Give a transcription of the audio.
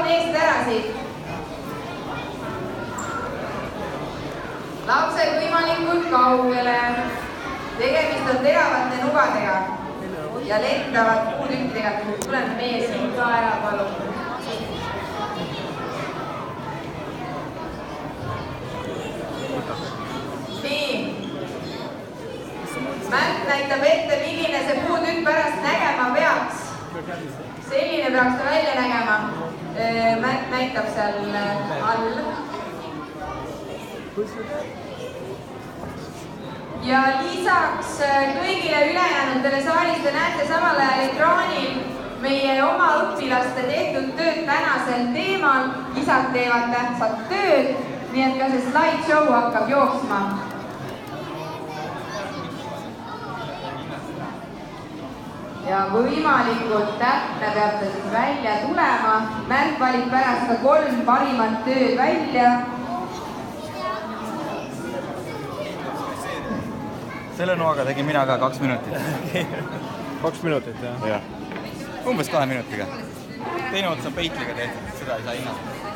palun eest ära siit. Lapsed võimalikult kaugele. Tegemist on teravate nugadega ja lendavad puutükkidega. Tulen meie siin ka ära, palun. Nii. Märt näitab ette, milline see puutükk pärast nägema peaks. Selline peaks ta välja nägema. Märt näitab seal all. Ja lisaks kõigile ülejäänutele saalis te näete samal ajal ekraanil meie oma õpilaste tehtud tööd tänasel teemal. Isad teevad tähtsat tööd, nii et ka see slideshow hakkab jooksma. Ja võimalikult täpne peab ta siis välja tulema. Märt valib pärast ka 3 parimat tööd välja. Selle noaga tegin mina ka 2 minutit. 2 minutit, jah? Umbes 2 minutiga. Teine ots on peitliga tehtud, seda ei saa hinnata.